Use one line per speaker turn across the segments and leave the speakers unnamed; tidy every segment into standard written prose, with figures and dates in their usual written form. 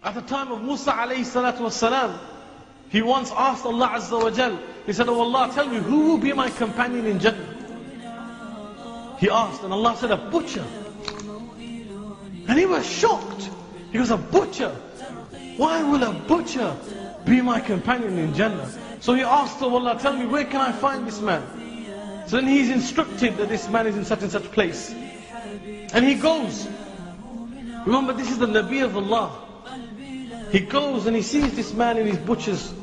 At the time of Musa alayhi salatu wasalam, he once asked Allah Azza wa Jal, he said, "Oh Allah, tell me, who will be my companion in Jannah?" He asked, and Allah said, "A butcher." And he was shocked. He goes, "A butcher? Why will a butcher be my companion in Jannah?" So he asked, "Oh Allah, tell me, where can I find this man?" So then he's instructed that this man is in such and such place. And he goes. Remember, this is the Nabi of Allah. He goes and he sees this man in his butchers,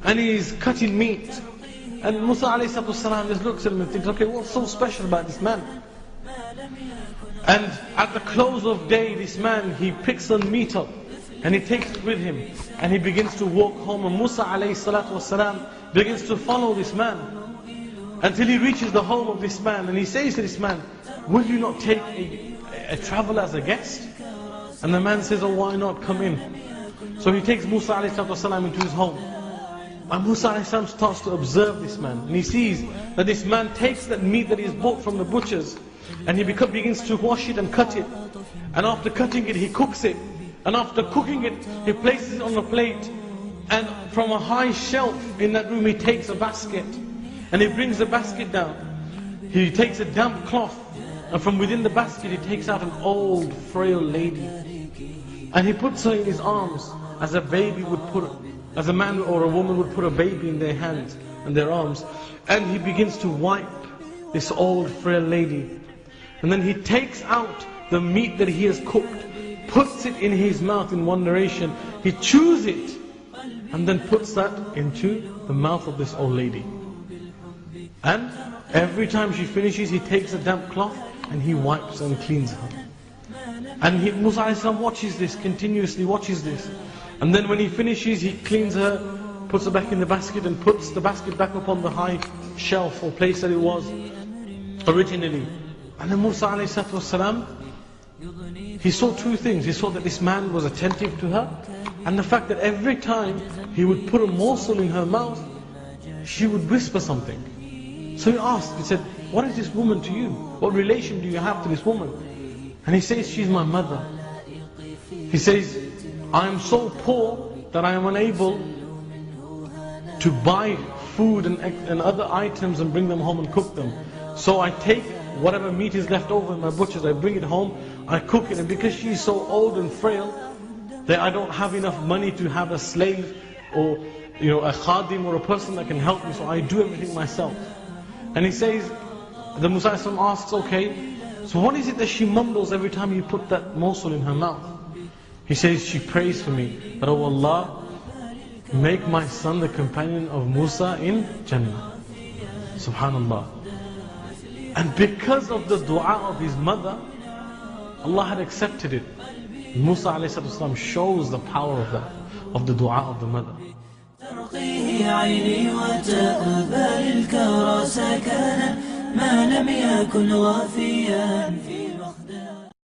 and he's cutting meat. And Musa alayhi salam just looks at him and thinks, okay, what's so special about this man? And at the close of day, this man, he picks some meat up and he takes it with him, and he begins to walk home. And Musa alayhi salam begins to follow this man until he reaches the home of this man. And he says to this man, "Will you not take a traveler as a guest?" And the man says, "Oh, why not? Come in." So he takes Musa ﷺ into his home. And Musa ﷺ starts to observe this man. And he sees that this man takes that meat that he's bought from the butchers, and he begins to wash it and cut it. And after cutting it, he cooks it. And after cooking it, he places it on a plate. And from a high shelf in that room, he takes a basket. And he brings the basket down. He takes a damp cloth. And from within the basket, he takes out an old, frail lady. And he puts her in his arms as a baby would put, as a man or a woman would put a baby in their hands and their arms. And he begins to wipe this old, frail lady. And then he takes out the meat that he has cooked, puts it in his mouth. In one narration, he chews it, and then puts that into the mouth of this old lady. And every time she finishes, he takes a damp cloth and he wipes and cleans her. And Musa a.s. watches this, continuously watches this. And then when he finishes, he cleans her, puts her back in the basket, and puts the basket back up on the high shelf or place that it was originally. And then Musa a.s. he saw two things. He saw that this man was attentive to her, and the fact that every time he would put a morsel in her mouth, she would whisper something. So he asked, he said, "What is this woman to you? What relation do you have to this woman?" And he says, "She's my mother." He says, "I am so poor that I am unable to buy food and other items and bring them home and cook them. So I take whatever meat is left over in my butchers, I bring it home, I cook it. And because she is so old and frail, that I don't have enough money to have a slave or a khadim or a person that can help me, so I do everything myself." And he says, the Musa asks, "Okay, so what is it that she mumbles every time you put that morsel in her mouth?" He says, "She prays for me that, oh Allah, make my son the companion of Musa in Jannah." Subhanallah. And because of the dua of his mother, Allah had accepted it. Musa ﷺ shows the power of that, of the dua of the mother.
ما لم يكن وافيا